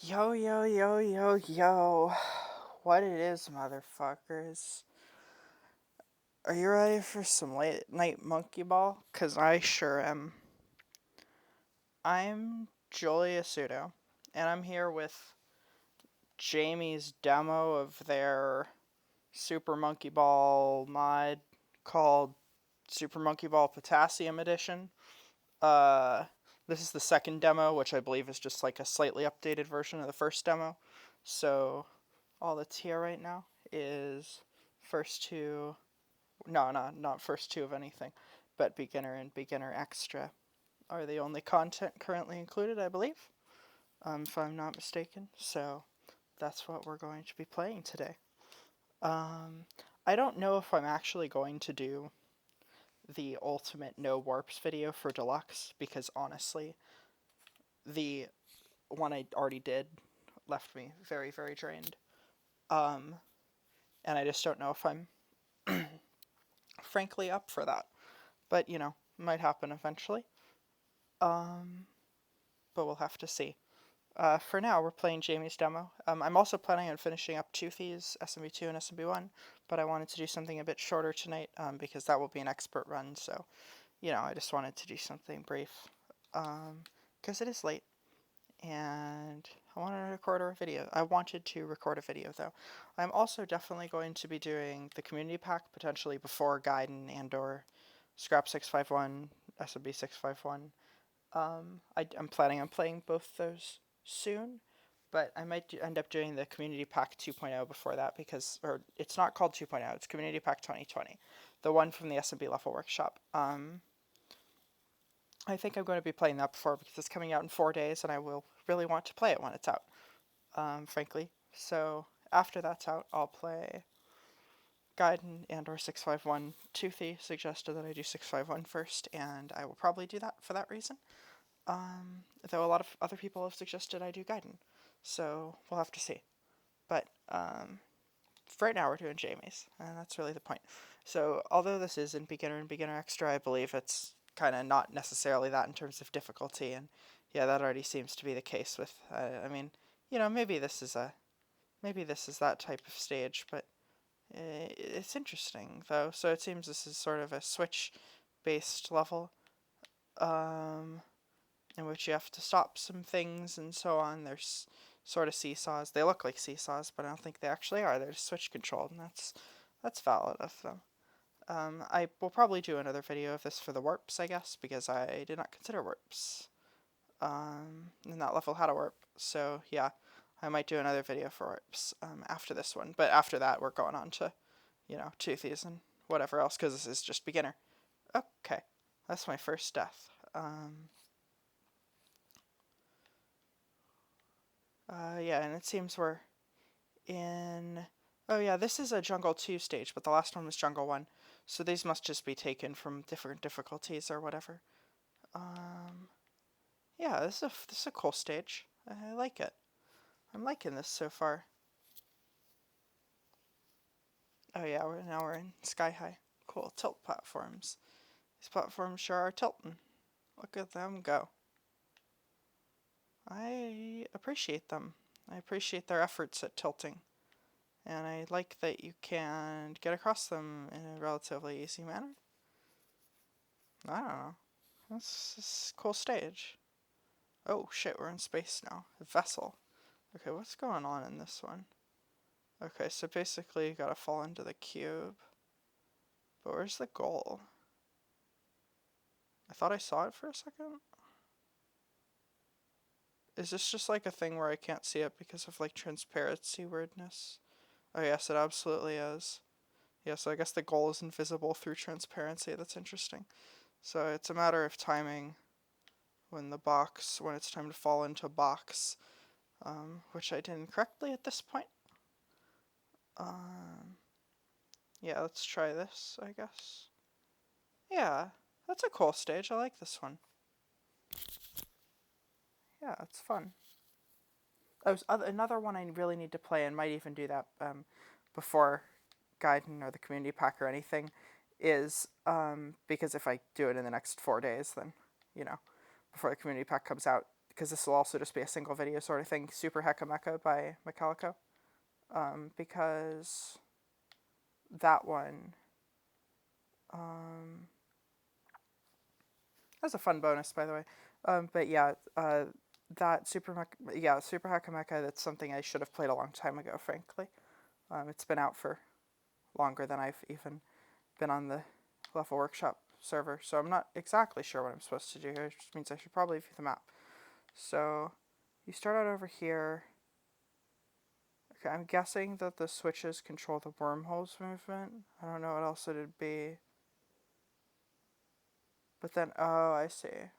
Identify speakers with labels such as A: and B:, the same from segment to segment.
A: Yo, yo, yo, yo, yo. What it is, motherfuckers. Are you ready for some late night monkey ball? Cause I sure am. I'm Julia Sudo, and I'm here with Jamie's demo of their Super Monkey Ball mod called Super Monkey Ball Potassium Edition. Uh, this is the second demo, which I believe is just like a slightly updated version of the first demo. So all that's here right now is first two, no, not first two of anything, but beginner and beginner extra are the only content currently included, I believe, if I'm not mistaken. So that's what we're going to be playing today. Um, I don't know if I'm actually going to do the ultimate no warps video for deluxe because honestly, the one I already did left me very, very drained. Um, and I just don't know if I'm frankly up for that. But might happen eventually. Um, but we'll have to see. For now, we're playing Jamie's demo. I'm also planning on finishing up Toothy's SMB2 and SMB1, but I wanted to do something a bit shorter tonight because that will be an expert run. So, I just wanted to do something brief because it is late and I wanted to record a video. I wanted to record a video though. I'm also definitely going to be doing the community pack potentially before Gaiden and or Scrap 651, SMB 651. I'm planning on playing both those soon, but I might end up doing the Community Pack 2.0 before that or it's not called 2.0, it's Community Pack 2020, the one from the SMB Level Workshop. I think I'm going to be playing that before because it's coming out in 4 days and I will really want to play it when it's out, frankly. So after that's out, I'll play Gaiden and or 651. Toothy suggested that I do 651 first, and I will probably do that for that reason. Though a lot of other people have suggested I do Gaiden, so we'll have to see. But for right now, we're doing Jamie's, and that's really the point. So, although this is in beginner and beginner extra, I believe it's kind of not necessarily that in terms of difficulty, and yeah, that already seems to be the case with. I mean, maybe this is that type of stage, but it's interesting though. So it seems this is sort of a switch-based level. Um, in which you have to stop some things and so on. There's sort of seesaws. They look like seesaws, but I don't think they actually are. They're switch controlled, and that's valid of them. I will probably do another video of this for the warps, I guess, because I did not consider warps. And that level had a warp, so yeah, I might do another video for warps after this one. But after that, we're going on to, Toothies and whatever else, because this is just beginner. Okay, that's my first death. Yeah, and it seems we're in. Oh, yeah, this is a Jungle 2 stage, but the last one was Jungle 1. So these must just be taken from different difficulties or whatever. Yeah, this is a cool stage. I like it. I'm liking this so far. Oh, yeah, now we're in Sky High. Cool, tilt platforms. These platforms sure are tilting. Look at them go. I appreciate them. I appreciate their efforts at tilting. And I like that you can get across them in a relatively easy manner. I don't know. This a cool stage. Oh shit, we're in space now. A vessel. Okay, what's going on in this one? Okay, so basically you gotta fall into the cube. But where's the goal? I thought I saw it for a second. Is this just like a thing where I can't see it because of like transparency weirdness? Oh yes, it absolutely is. Yeah, so I guess the goal is invisible through transparency. That's interesting. So it's a matter of timing when it's time to fall into a box, which I did incorrectly at this point. Yeah, let's try this, I guess. Yeah, that's a cool stage. I like this one. Yeah, it's fun. Another one I really need to play, and might even do that before Gaiden or the community pack or anything, is because if I do it in the next 4 days, then, before the community pack comes out, because this will also just be a single video sort of thing, Super Hecka Mecca by Metallica, because that one, that's a fun bonus, by the way. But yeah, that Super Hecka Mecca, that's something I should have played a long time ago, frankly. It's been out for longer than I've even been on the Level Workshop server, so I'm not exactly sure what I'm supposed to do here, which means I should probably view the map. So, you start out over here. Okay, I'm guessing that the switches control the wormholes movement. I don't know what else it'd be. But then, oh, I see.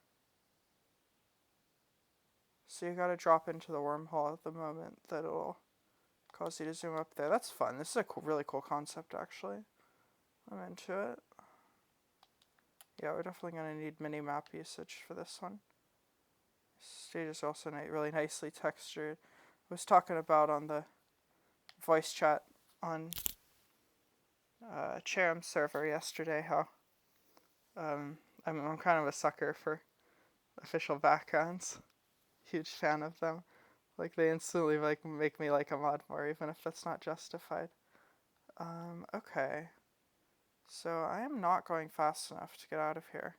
A: So you gotta drop into the wormhole at the moment that it'll cause you to zoom up there. That's fun. This is a really cool concept, actually. I'm into it. Yeah, we're definitely gonna need mini-map usage for this one. Stage is also really nicely textured. I was talking about on the voice chat on Cherum's server yesterday how I'm kind of a sucker for official backgrounds. Huge fan of them. Like, they instantly make me like a mod more, even if that's not justified. Okay. So I am not going fast enough to get out of here.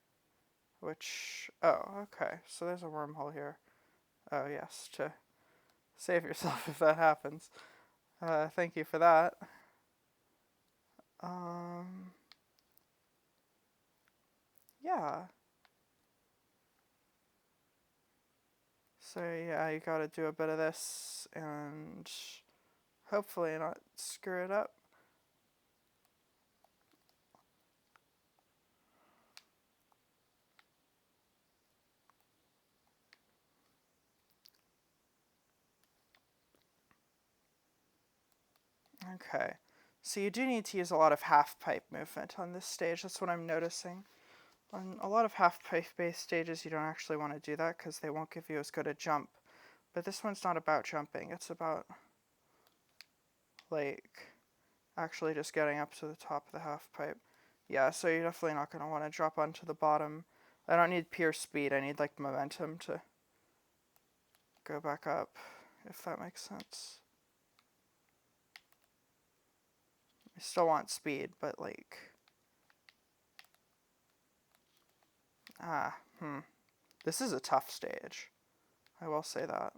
A: Which, oh, okay. So there's a wormhole here. Oh, yes, to save yourself if that happens. Thank you for that. Yeah. So yeah, you gotta do a bit of this and hopefully not screw it up. Okay. So you do need to use a lot of half-pipe movement on this stage. That's what I'm noticing. On a lot of half-pipe based stages, you don't actually want to do that because they won't give you as good a jump. But this one's not about jumping. It's about, like, actually just getting up to the top of the half-pipe. Yeah, so you're definitely not going to want to drop onto the bottom. I don't need pure speed. I need, like, momentum to go back up, if that makes sense. I still want speed, but, like... This is a tough stage. I will say that.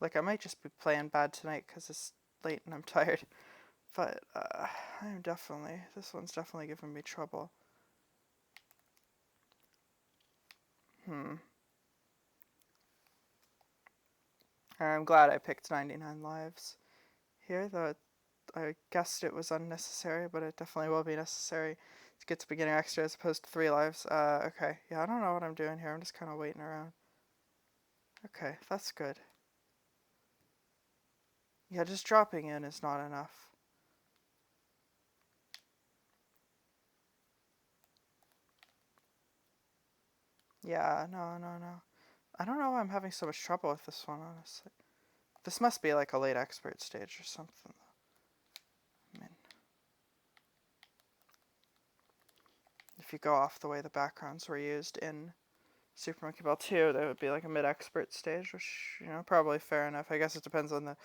A: Like, I might just be playing bad tonight because it's late and I'm tired. But, this one's definitely giving me trouble. I'm glad I picked 99 lives here, though I guessed it was unnecessary, but it definitely will be necessary to get to beginner extra as opposed to 3 lives. Okay. Yeah, I don't know what I'm doing here. I'm just kind of waiting around. Okay, that's good. Yeah, just dropping in is not enough. Yeah, no. I don't know why I'm having so much trouble with this one, honestly. This must be like a late expert stage or something. I mean, if you go off the way the backgrounds were used in Super Monkey Ball 2, that would be like a mid-expert stage, which, probably fair enough. I guess it depends on the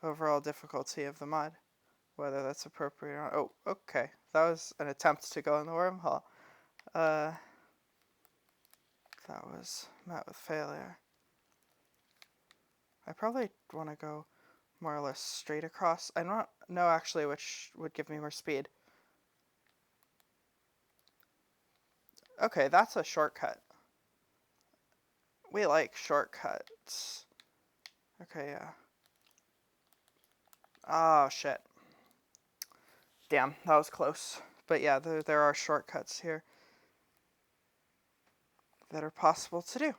A: overall difficulty of the mod, whether that's appropriate or not. Oh, okay. That was an attempt to go in the wormhole. That was met with failure. I probably want to go more or less straight across. I don't know actually which would give me more speed. Okay, that's a shortcut. We like shortcuts. Okay, yeah. Oh, shit. Damn, that was close. But yeah, there are shortcuts here that are possible to do.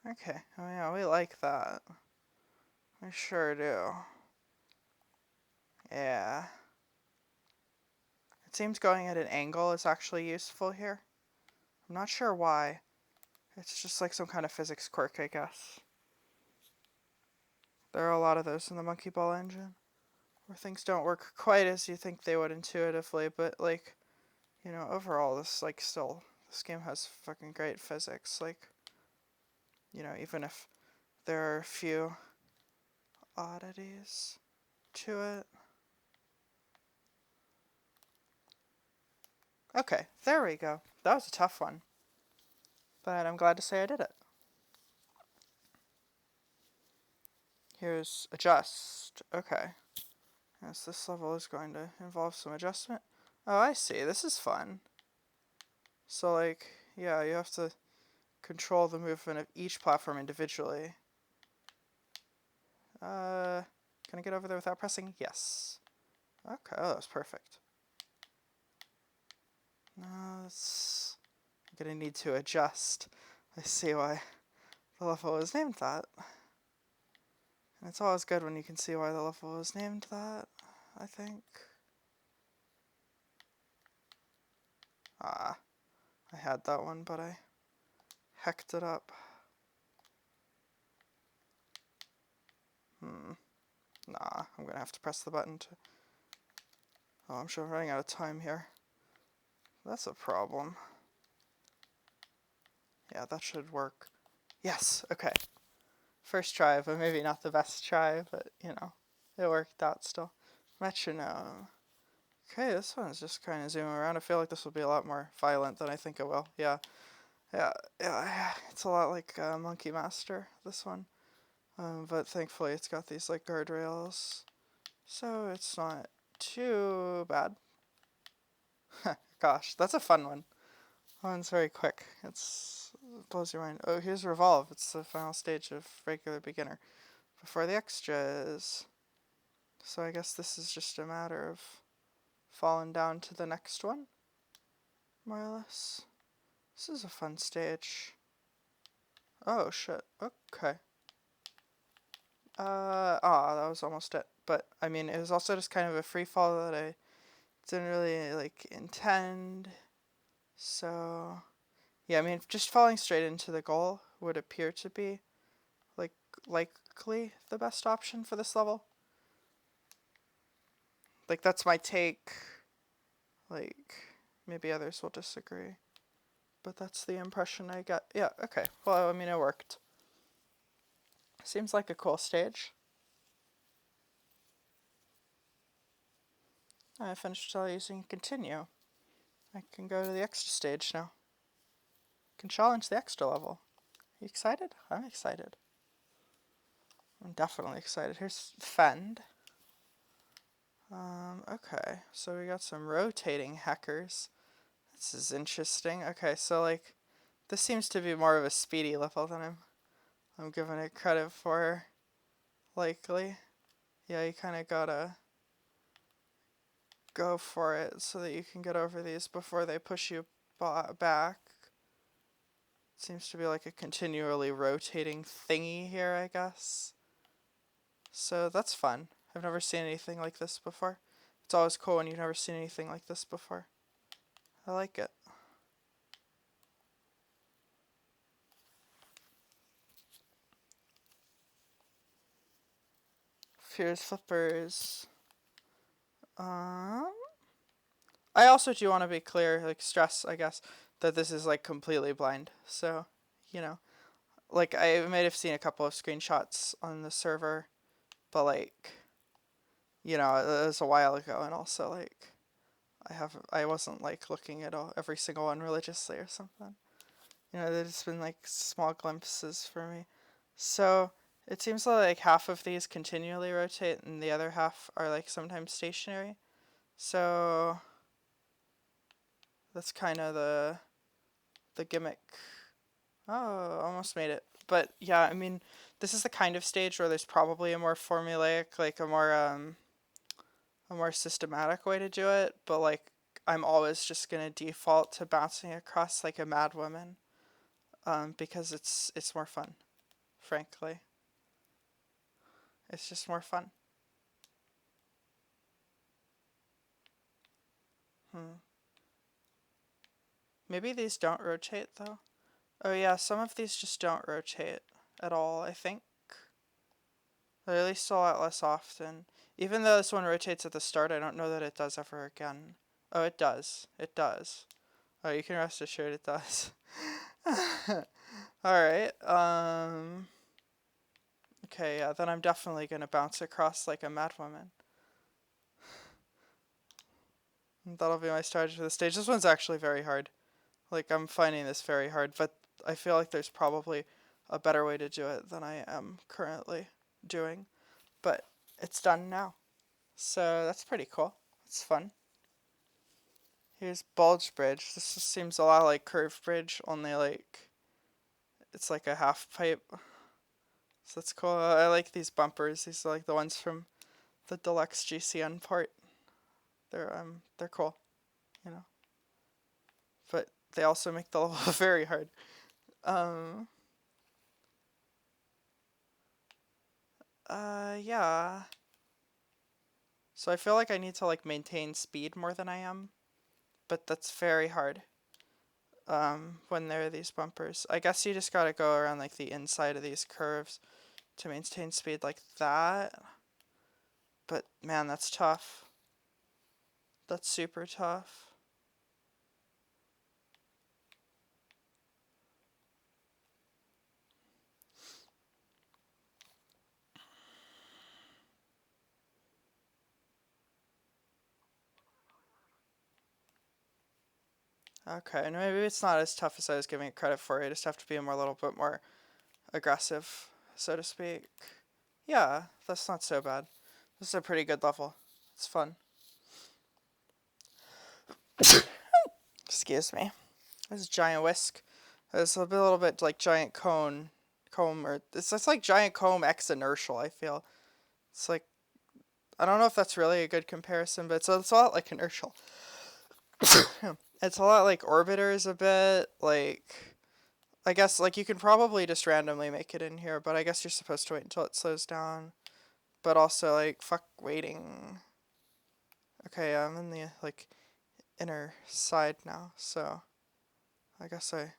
A: Okay, oh yeah, we like that. We sure do. Yeah. It seems going at an angle is actually useful here. I'm not sure why. It's just like some kind of physics quirk, I guess. There are a lot of those in the Monkey Ball engine, where things don't work quite as you think they would intuitively, but, like, You know, overall, this game has fucking great physics. Like, you know, even if there are a few oddities to it. Okay, there we go. That was a tough one, but I'm glad to say I did it. Here's adjust. Okay. Yes, this level is going to involve some adjustment. Oh, I see. This is fun. So, like, yeah, you have to control the movement of each platform individually. Can I get over there without pressing? Yes. Okay, oh, that was perfect. Now I'm gonna need to adjust. I see why the level was named that. And it's always good when you can see why the level was named that, I think. Ah, I had that one, but I hecked it up. Nah, I'm gonna have to press the button to... Oh, I'm sure I'm running out of time here. That's a problem. Yeah, that should work. Yes, okay. First try, but maybe not the best try, but, you know, it worked out still. Metronome. Okay, this one's just kind of zooming around. I feel like this will be a lot more violent than I think it will. Yeah. It's a lot like Monkey Master, this one. But thankfully it's got these, like, guardrails. So it's not too bad. Gosh, that's a fun one. That one's very quick. It blows your mind. Oh, here's Revolve. It's the final stage of regular beginner. Before the extras. So I guess this is just a matter of falling down to the next one. More or less. This is a fun stage. Oh, shit. Okay. That was almost it. But, I mean, it was also just kind of a free fall that I didn't really, like, intend. So, yeah, I mean, just falling straight into the goal would appear to be, like, likely the best option for this level. Like, that's my take. Like, maybe others will disagree. But that's the impression I got. Yeah, okay. Well, I mean, it worked. Seems like a cool stage. I finished using continue. I can go to the extra stage now. Can challenge the extra level. You excited? I'm excited. I'm definitely excited. Here's Fend. Okay, so we got some rotating hackers. This is interesting. Okay, so like, this seems to be more of a speedy level than I'm giving it credit for, likely. Yeah, you kind of gotta go for it so that you can get over these before they push you back. It seems to be like a continually rotating thingy here, I guess. So that's fun. I've never seen anything like this before. It's always cool when you've never seen anything like this before. I like it. Fears flippers. I also do want to be clear, like stress, I guess, that this is like completely blind. So, you know, like I might have seen a couple of screenshots on the server, but like, you know, it was a while ago, and also like, I wasn't like looking at every single one religiously or something. You know, there's been like small glimpses for me. So it seems like half of these continually rotate, and the other half are like sometimes stationary. So that's kind of the gimmick. Oh, almost made it. But yeah, I mean, this is the kind of stage where there's probably a more formulaic, like a more systematic way to do it. But like, I'm always just gonna default to bouncing across like a mad woman, because it's more fun, frankly. It's just more fun. Maybe these don't rotate though. Oh yeah, some of these just don't rotate at all, I think. Or at least a lot less often. Even though this one rotates at the start, I don't know that it does ever again. Oh, it does. It does. Oh, you can rest assured it does. Alright, okay, yeah, then I'm definitely gonna bounce across like a mad woman. That'll be my strategy for the stage. This one's actually very hard. Like, I'm finding this very hard, but I feel like there's probably a better way to do it than I am currently doing. But it's done now. So that's pretty cool. It's fun. Here's Bulge Bridge. This just seems a lot like Curved Bridge, only like it's like a half pipe. So that's cool. I like these bumpers. These are like the ones from the deluxe GCN part. They're cool, you know. But they also make the level very hard. Um yeah. So I feel like I need to like maintain speed more than I am, but that's very hard. When there are these bumpers. I guess you just gotta go around like the inside of these curves to maintain speed like that. But man, that's tough. That's super tough. Okay, and maybe it's not as tough as I was giving it credit for. I just have to be a little bit more aggressive, so to speak. Yeah, that's not so bad. This is a pretty good level. It's fun. Excuse me. This is Giant Whisk. It's a little bit like Giant Comb, or it's just like Giant Comb X Inertial, I feel. It's like, I don't know if that's really a good comparison, but it's a lot like Inertial. It's a lot like Orbiters a bit, like, I guess, like, you can probably just randomly make it in here, but I guess you're supposed to wait until it slows down. But also, like, fuck waiting. Okay, I'm in the, like, inner side now, so I guess I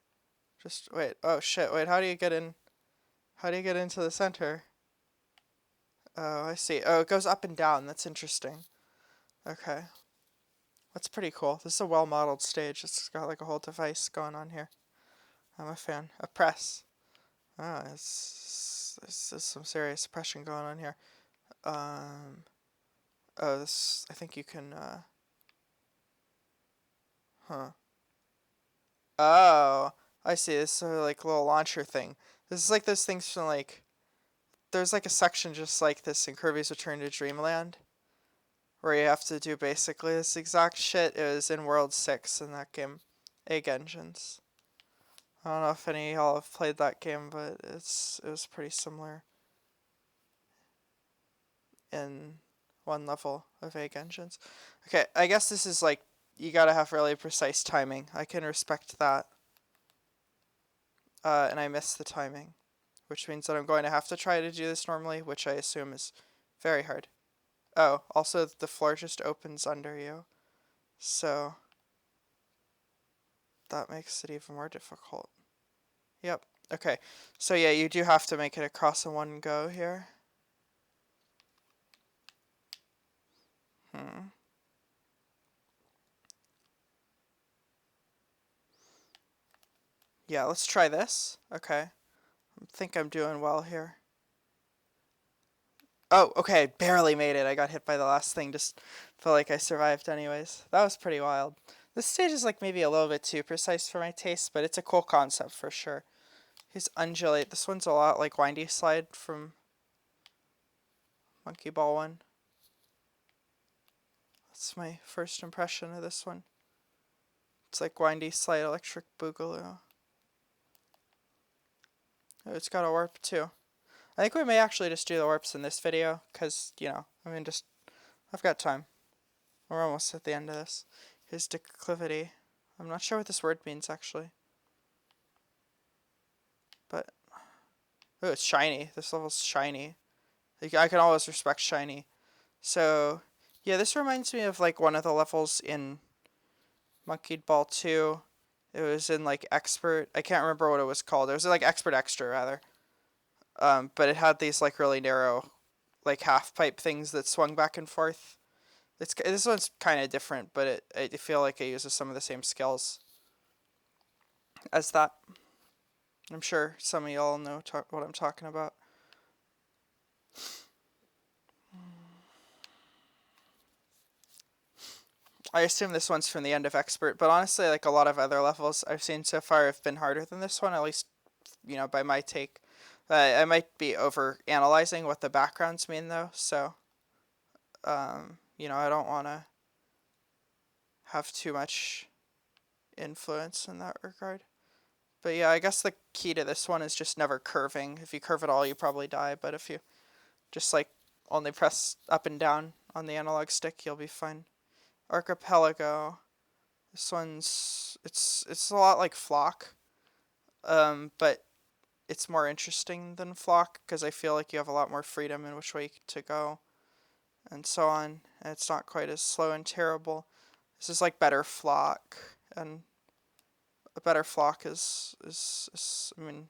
A: just, wait, oh shit, wait, how do you get in, how do you get into the center? Oh, I see. Oh, it goes up and down, that's interesting. Okay. That's pretty cool. This is a well-modeled stage. It's got, like, a whole device going on here. I'm a fan. A press. Oh, there's some serious suppression going on here. Oh, this, I think you can, huh. Oh, I see. This is like a little launcher thing. This is like those things from like, there's like a section just like this in Kirby's Return to Dreamland, where you have to do basically this exact shit. It was in World 6 in that game, Egg Engines. I don't know if any of y'all have played that game, but it was pretty similar in one level of Egg Engines. Okay, I guess this is like, you gotta have really precise timing. I can respect that. And I missed the timing, which means that I'm going to have to try to do this normally, which I assume is very hard. Oh, also the floor just opens under you, so that makes it even more difficult. Yep, okay. So yeah, you do have to make it across in one go here. Yeah, let's try this. Okay. I think I'm doing well here. Oh, okay, barely made it. I got hit by the last thing, just felt like I survived anyways. That was pretty wild. This stage is like maybe a little bit too precise for my taste, but it's a cool concept for sure. Here's Undulate. This one's a lot like Windy Slide from Monkey Ball 1. That's my first impression of this one. It's like Windy Slide Electric Boogaloo. Oh, it's got a warp too. I think we may actually just do the warps in this video, because, you know, I mean, just, I've got time. We're almost at the end of this. Here's Declivity. I'm not sure what this word means, actually. But, oh, it's shiny. This level's shiny. Like, I can always respect shiny. So, yeah, this reminds me of, like, one of the levels in Monkey Ball 2. It was in, like, Expert. I can't remember what it was called. It was, like, Expert Extra, rather. But it had these, like, really narrow, like, half-pipe things that swung back and forth. this one's kind of different, but I feel like it uses some of the same skills as that. I'm sure some of y'all know what I'm talking about. I assume this one's from the end of expert, but honestly, like a lot of other levels I've seen so far have been harder than this one, at least, by my take. I might be over analyzing what the backgrounds mean though, so, I don't want to have too much influence in that regard. But yeah, I guess the key to this one is just never curving. If you curve at all, you probably die, but if you just like only press up and down on the analog stick, you'll be fine. Archipelago. This one's it's a lot like Flock, but it's more interesting than Flock because I feel like you have a lot more freedom in which way to go, and so on. And it's not quite as slow and terrible. This is like better Flock, and a better Flock is I mean,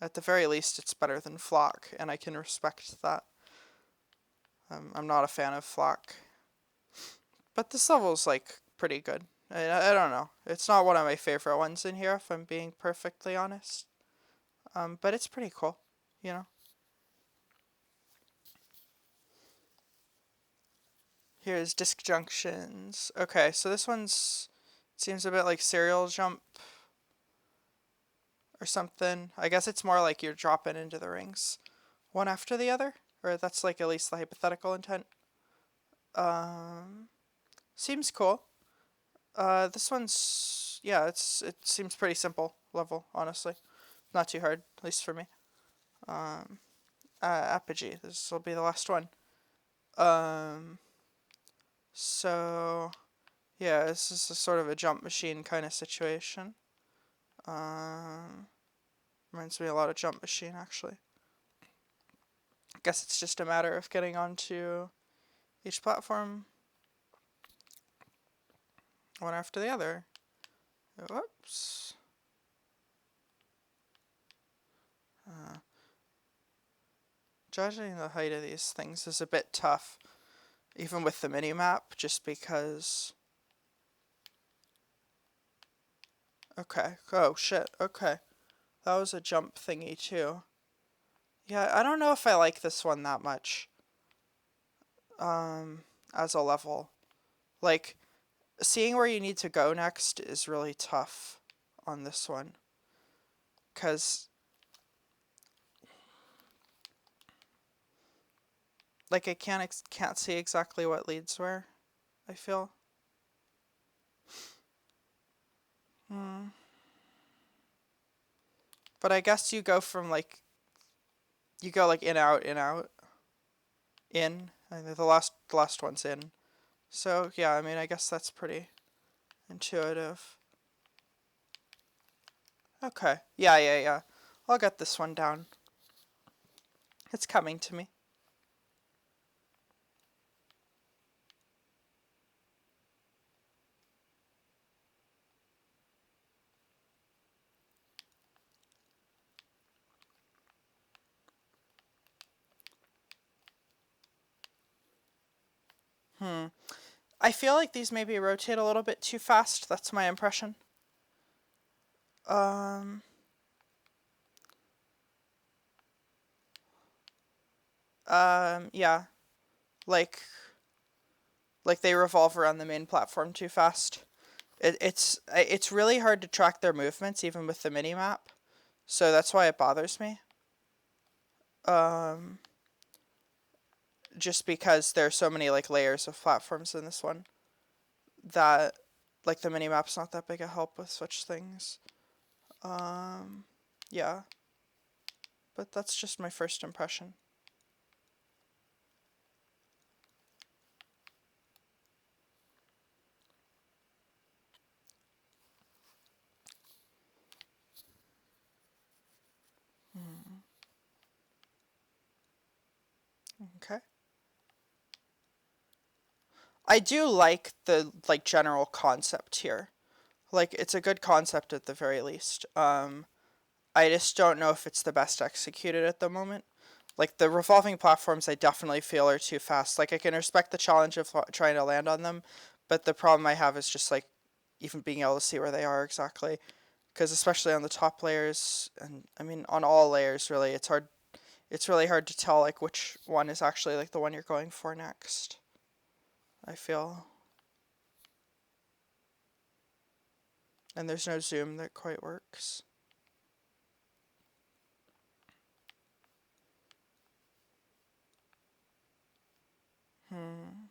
A: at the very least, it's better than Flock, and I can respect that. I'm not a fan of Flock, but this level's like pretty good. I don't know. It's not one of my favorite ones in here, if I'm being perfectly honest. But it's pretty cool, you know. Here's disc junctions. Okay, so this one's seems a bit like serial jump or something. I guess it's more like you're dropping into the rings one after the other, or that's like at least the hypothetical intent. Seems cool. This one's yeah, it seems pretty simple level, honestly. Not too hard, at least for me. Apogee. This will be the last one. Um, so yeah, this is a sort of a jump machine kind of situation. Reminds me a lot of Jump Machine, actually. I guess it's just a matter of getting onto each platform one after the other. Whoops. Judging the height of these things is a bit tough, even with the mini-map, just because... Okay. Oh, shit. Okay. That was a jump thingy, too. Yeah, I don't know if I like this one that much. As a level. Like, seeing where you need to go next is really tough on this one. Because... Like, I can't see exactly what leads where, I feel. But I guess you go from, like... You go, like, in, out, in, out. In. And the last one's in. So, yeah, I mean, I guess that's pretty intuitive. Okay. Yeah. I'll get this one down. It's coming to me. I feel like these maybe rotate a little bit too fast. That's my impression. Yeah. Like they revolve around the main platform too fast. It's really hard to track their movements even with the mini map, so that's why it bothers me. Just because there's so many like layers of platforms in this one that like the mini map's not that big a help with such things. Yeah, but that's just my first impression. Okay. I do like the like general concept here. Like it's a good concept at the very least. I just don't know if it's the best executed at the moment. Like the revolving platforms, I definitely feel are too fast. Like I can respect the challenge of trying to land on them, but the problem I have is just like even being able to see where they are exactly. Because especially on the top layers, and I mean on all layers really, it's hard. It's really hard to tell like which one is actually like the one you're going for next. I feel, and there's no zoom that quite works. Hmm.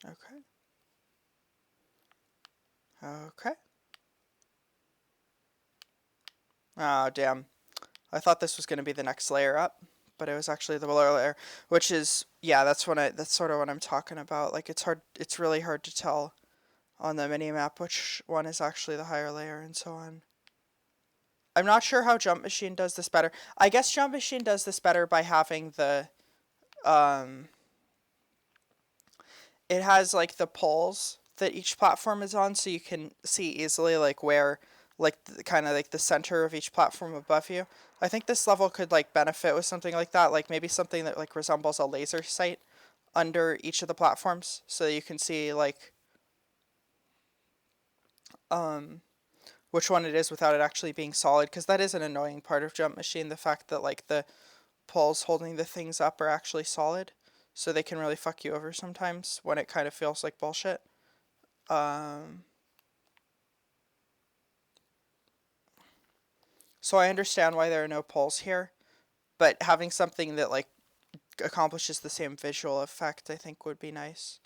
A: Okay. Okay. Oh damn. I thought this was going to be the next layer up, but it was actually the lower layer, which is yeah, that's sort of what I'm talking about. Like it's really hard to tell on the mini map which one is actually the higher layer and so on. I'm not sure how Jump Machine does this better. I guess Jump Machine does this better by having the um it has like the poles that each platform is on, so you can see easily like where like kind of like the center of each platform above you. I think this level could like benefit with something like that, like maybe something that like resembles a laser sight under each of the platforms, so you can see like um which one it is without it actually being solid, because that is an annoying part of Jump Machine, the fact that like the poles holding the things up are actually solid, so they can really fuck you over sometimes when it kind of feels like bullshit. Um, so I understand why there are no poles here, but having something that like accomplishes the same visual effect, I think would be nice.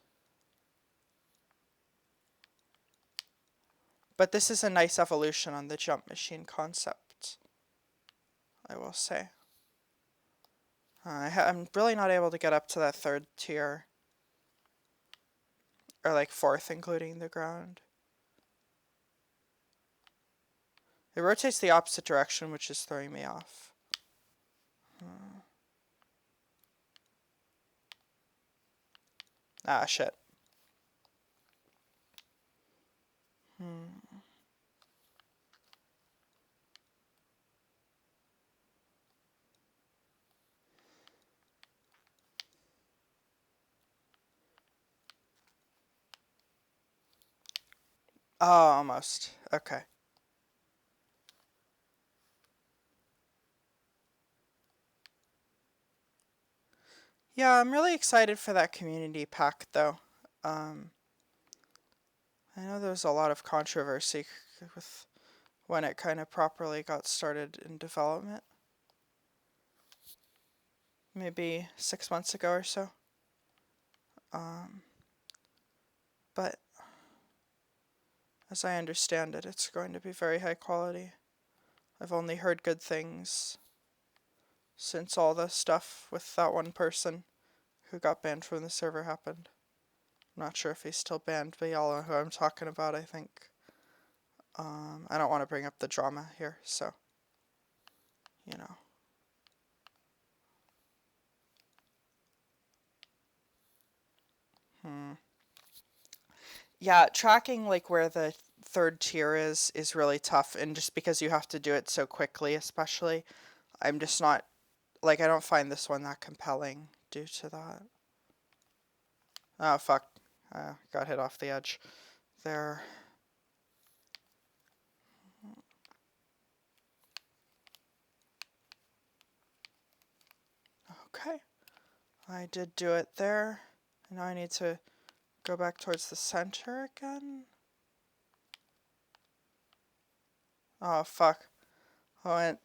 A: But this is a nice evolution on the Jump Machine concept, I will say. I'm really not able to get up to that third tier, or like fourth, including the ground. It rotates the opposite direction, which is throwing me off. Hmm. Ah, shit. Hmm. Oh, almost. Okay. Yeah, I'm really excited for that community pack, though. Um, I know there was a lot of controversy with when it kind of properly got started in development. Maybe 6 months ago or so. Um, but as I understand it, it's going to be very high quality. I've only heard good things since all the stuff with that one person who got banned from the server happened. I'm not sure if he's still banned, but y'all know who I'm talking about, I think. I don't want to bring up the drama here, so, you know. Hmm. Yeah, tracking like where the third tier is really tough, and just because you have to do it so quickly, especially, I'm just not like I don't find this one that compelling due to that. Oh fuck, got hit off the edge there. Okay, I did do it there. Now I need to go back towards the center again. Oh fuck. Oh, and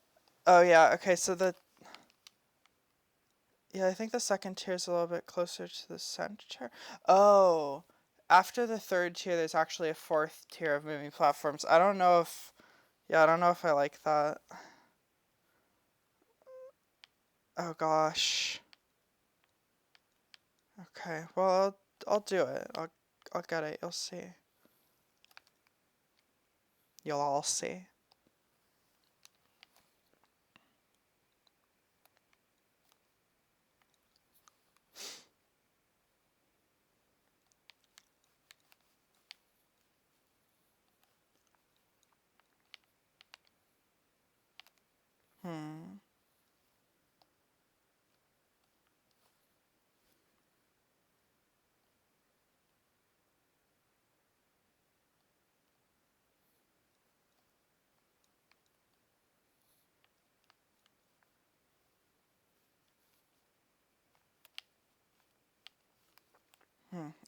A: oh yeah. Okay, so the yeah, I think the second tier is a little bit closer to the center. Oh, after the third tier, there's actually a fourth tier of moving platforms. I don't know if, yeah, I don't know if I like that. Oh gosh. Okay, well, I'll do it. I'll get it. You'll see. You'll all see. Hmm.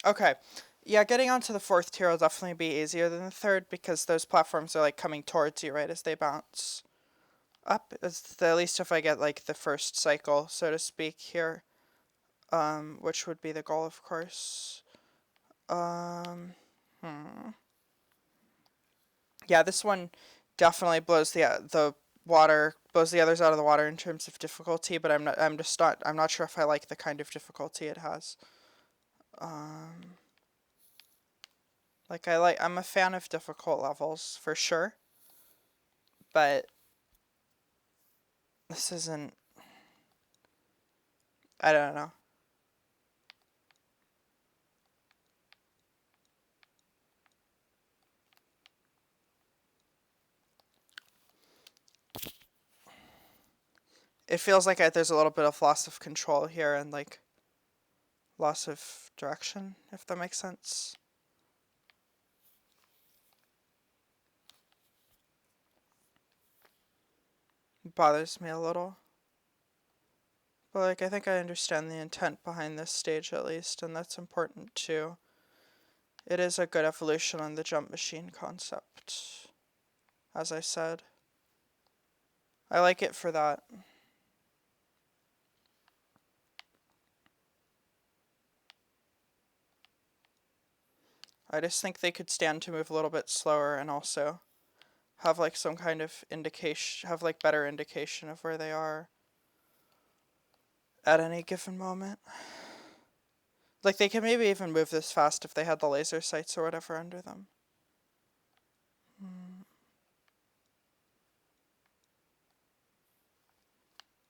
A: Okay. Yeah, getting onto the fourth tier will definitely be easier than the third because those platforms are like coming towards you right as they bounce up. At least if I get like the first cycle, so to speak, here, which would be the goal, of course. Um, hmm. Yeah, this one definitely blows the water, blows the others out of the water in terms of difficulty, but I'm not sure if I like the kind of difficulty it has. Um, I'm a fan of difficult levels for sure, but this isn't, I don't know. It feels like there's a little bit of loss of control here and like loss of direction, if that makes sense. It bothers me a little. But like I think I understand the intent behind this stage at least, and that's important too. It is a good evolution on the jump machine concept, as I said. I like it for that. I just think they could stand to move a little bit slower and also have like some kind of indication, have like better indication of where they are at any given moment. Like they could maybe even move this fast if they had the laser sights or whatever under them.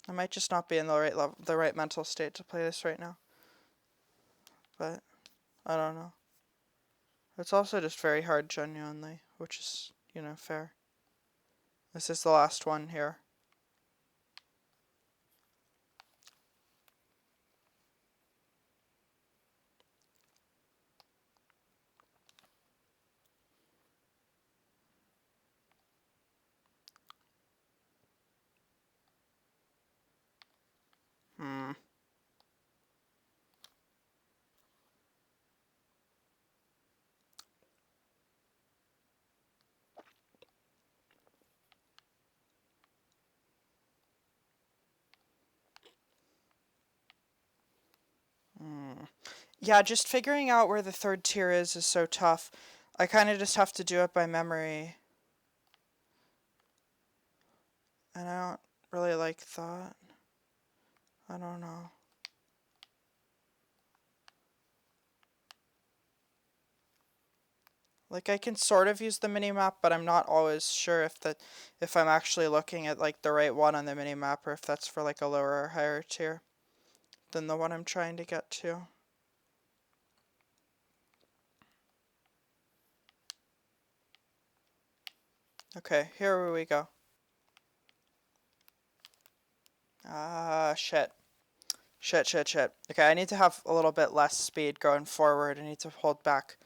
A: I might just not be in the right level, the right mental state to play this right now, but I don't know. It's also just very hard, genuinely, which is, fair. This is the last one here. Hmm. Yeah, just figuring out where the third tier is so tough. I kind of just have to do it by memory. And I don't really like that. I don't know. Like I can sort of use the mini map, but I'm not always sure if I'm actually looking at like the right one on the mini map or if that's for like a lower or higher tier than the one I'm trying to get to. Okay, here we go. Ah, shit. Shit, shit, shit. Okay, I need to have a little bit less speed going forward. I need to hold back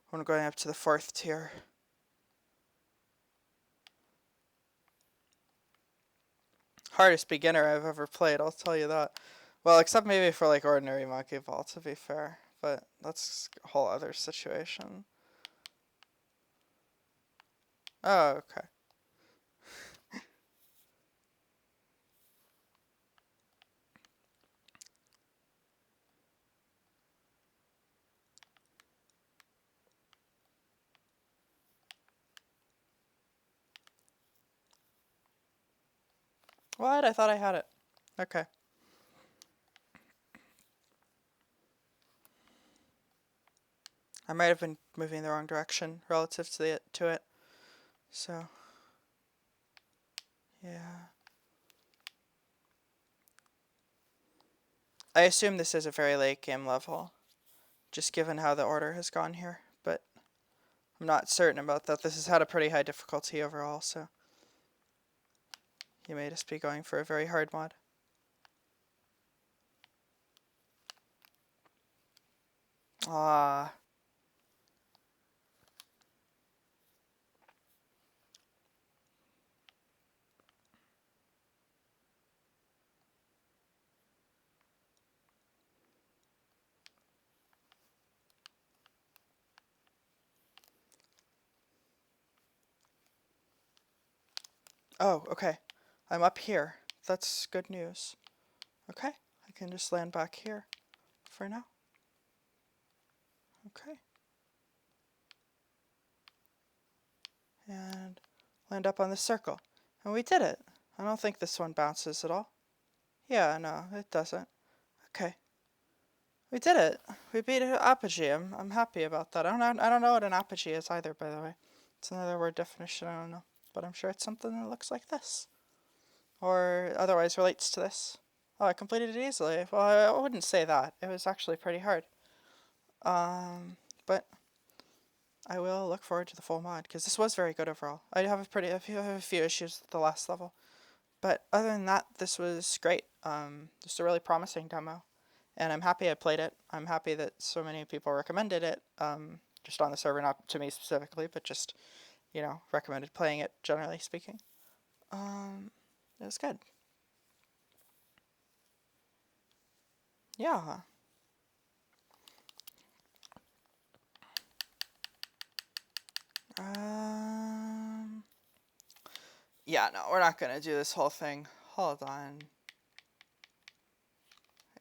A: when I'm going up to the fourth tier. Hardest beginner I've ever played, I'll tell you that. Well, except maybe for like ordinary monkey ball, to be fair. But that's a whole other situation. Oh, okay. What? I thought I had it. Okay. I might have been moving in the wrong direction relative to it. So, yeah. I assume this is a very late game level, just given how the order has gone here, but I'm not certain about that. This has had a pretty high difficulty overall, so. You may just be going for a very hard mod. Ah. Oh, okay. I'm up here. That's good news. Okay, I can just land back here for now. Okay. And land up on this circle. And we did it. I don't think this one bounces at all. Yeah, no, it doesn't. Okay. We did it. We beat an apogee. I'm happy about that. I don't know what an apogee is either, by the way. It's another word definition I don't know. But I'm sure it's something that looks like this. Or otherwise relates to this. Oh, I completed it easily. Well, I wouldn't say that. It was actually pretty hard. But I will look forward to the full mod, because this was very good overall. I have a few issues with the last level. But other than that, this was great. Just a really promising demo. And I'm happy I played it. I'm happy that so many people recommended it. Just on the server, not to me specifically, but just, recommended playing it, generally speaking. It was good. Yeah. Yeah, no, we're not gonna do this whole thing. Hold on.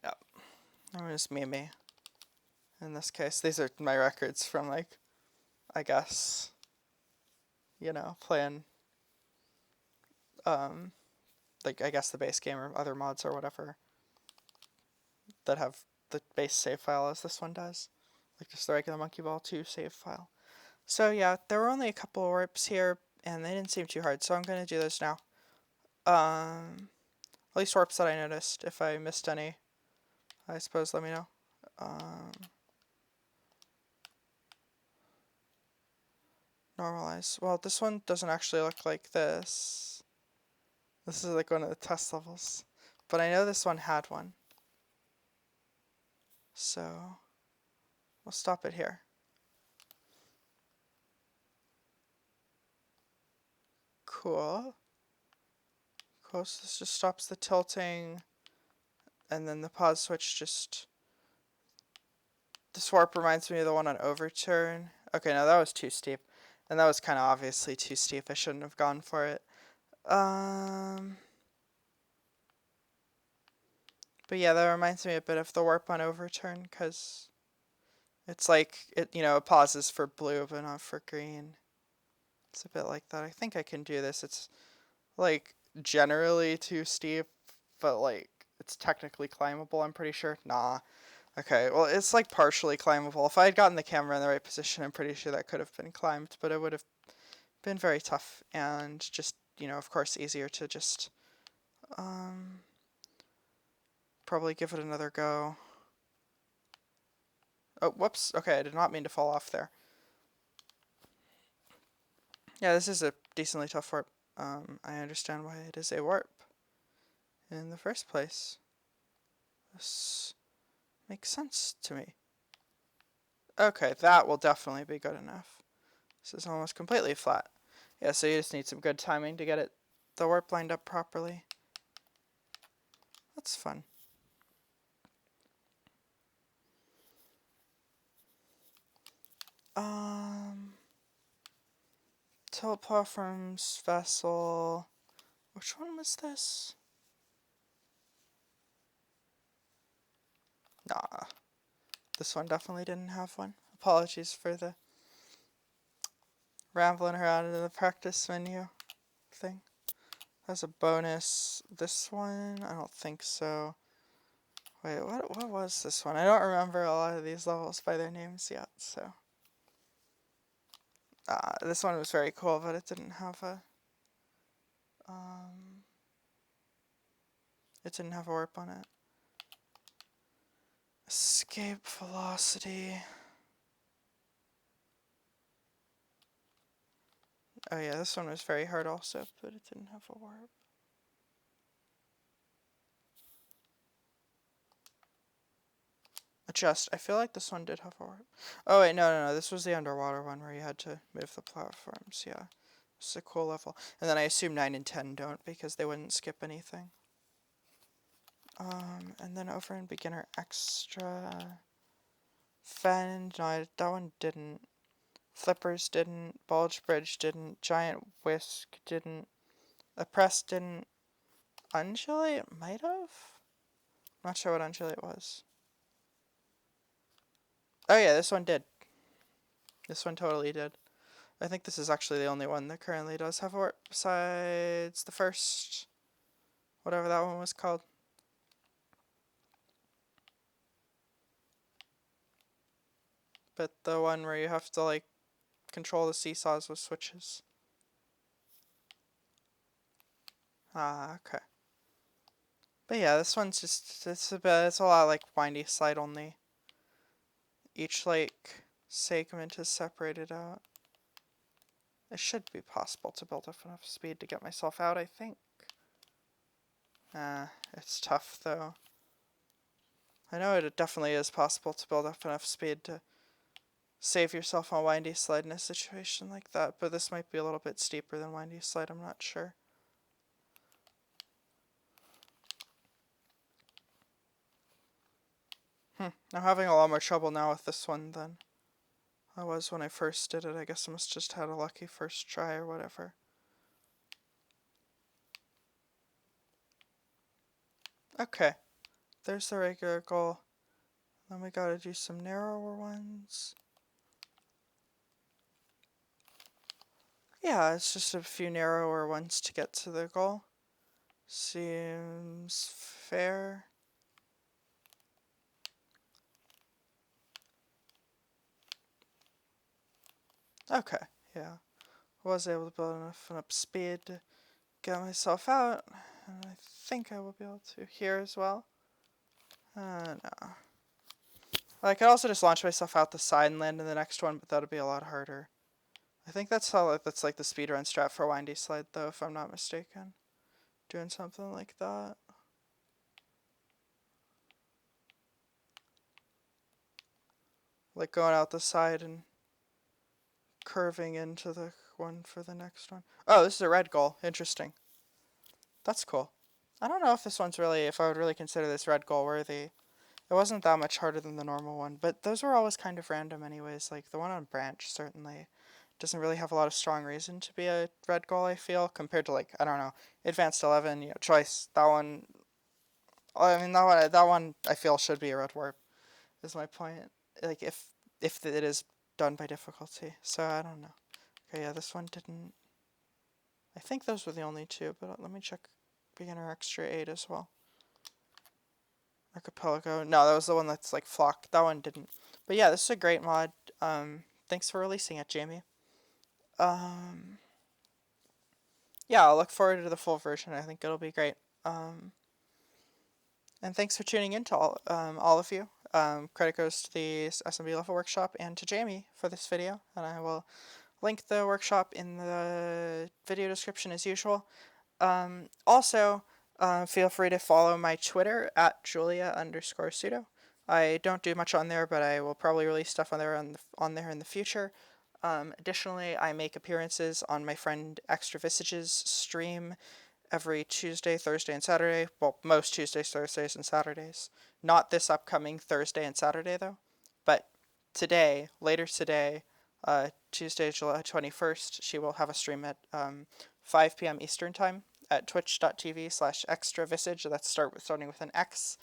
A: Yep. I'm just me. In this case, these are my records from, I guess, playing, I guess the base game or other mods or whatever that have the base save file as this one does. Like just the regular Monkey Ball 2 save file. So yeah, there were only a couple of warps here, and they didn't seem too hard, so I'm going to do those now. At least warps that I noticed. If I missed any, I suppose let me know. Normalize. Well, this one doesn't actually look like this. This is like one of the test levels. But I know this one had one. So we'll stop it here. Cool. Cool, so this just stops the tilting, and then the pause switch just... This warp reminds me of the one on overturn. Okay, no, that was too steep. And that was kind of obviously too steep. I shouldn't have gone for it. But yeah, that reminds me a bit of the warp on overturn, because it's like, it pauses for blue, but not for green. It's a bit like that. I think I can do this. It's, generally too steep, but, it's technically climbable, I'm pretty sure. Nah. Okay, well, it's, partially climbable. If I had gotten the camera in the right position, I'm pretty sure that could have been climbed, but it would have been very tough, and just, of course, easier to just, probably give it another go. Oh, whoops. Okay, I did not mean to fall off there. Yeah, this is a decently tough warp. I understand why it is a warp in the first place. This makes sense to me. Okay, that will definitely be good enough. This is almost completely flat. Yeah, so you just need some good timing to get the warp lined up properly. That's fun. Tilt platforms, vessel. Which one was this? Nah. This one definitely didn't have one. Apologies for the rambling around in the practice menu thing. That's a bonus. This one? I don't think so. Wait, what was this one? I don't remember a lot of these levels by their names yet, so. This one was very cool, but it didn't have a warp on it. Escape velocity. Oh yeah, this one was very hard also, but it didn't have a warp. adjust. I feel like this one did have a warp. Oh wait, no. This was the underwater one where you had to move the platforms. Yeah, it's a cool level. And then I assume 9 and 10 don't because they wouldn't skip anything. And then over in beginner extra, Fend, no, that one didn't. Flippers didn't. Bulge bridge didn't. Giant whisk didn't. Oppress didn't. Undulate might have. Not sure what undulate was. Oh yeah, this one did. This one totally did. I think this is actually the only one that currently does have a warp besides the first, whatever that one was called. But the one where you have to like control the seesaws with switches. Ah, okay. But yeah, this one's just it's a lot like windy slide only. Each like segment is separated out. It should be possible to build up enough speed to get myself out, I think. It's tough though. I know it definitely is possible to build up enough speed to save yourself on windy slide in a situation like that, but this might be a little bit steeper than windy slide, I'm not sure. I'm having a lot more trouble now with this one than I was when I first did it. I guess I must just had a lucky first try or whatever. Okay, there's the regular goal. Then we gotta do some narrower ones. Yeah, it's just a few narrower ones to get to the goal. Seems fair. Okay, yeah. Was able to build enough speed to get myself out, and I think I will be able to here as well. No. I could also just launch myself out the side and land in the next one, but that'll be a lot harder. I think that's like the speedrun strat for windy slide though, if I'm not mistaken. Doing something like that. Like going out the side and curving into the one for the next one. Oh, this is a red goal. Interesting. That's cool. I don't know if this one's really, if I would really consider this red goal worthy. It wasn't that much harder than the normal one, but those were always kind of random anyways. Like the one on branch certainly doesn't really have a lot of strong reason to be a red goal, I feel, compared to like, I don't know, advanced 11, choice. That one, I mean, that one I feel should be a red warp, is my point. Like if it is done by difficulty. So I don't know. Okay, yeah, this one didn't. I think those were the only two, but let me check beginner extra 8 as well. Archipelago. No, that was the one that's like flock. That one didn't. But yeah, this is a great mod. Thanks for releasing it, Jamie. Yeah, I'll look forward to the full version. I think it'll be great. And thanks for tuning in to all of you. Credit goes to the SMB Level Workshop and to Jamie for this video, and I will link the workshop in the video description as usual. Also, feel free to follow my Twitter at Julia_pseudo. I don't do much on there, but I will probably release stuff on there in the future. Additionally, I make appearances on my friend Extra Visage's stream every Tuesday, Thursday, and Saturday. Well, most Tuesdays, Thursdays, and Saturdays. Not this upcoming Thursday and Saturday, though. But today, later today, Tuesday, July 21st, she will have a stream at 5 p.m. Eastern Time at twitch.tv/extravisage. That's starting with an X,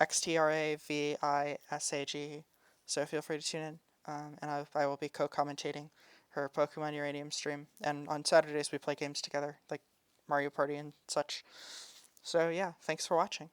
A: XTRAVISAGE. So feel free to tune in, and I will be co-commentating her Pokemon Uranium stream. And on Saturdays we play games together, like Mario Party and such. So yeah, thanks for watching.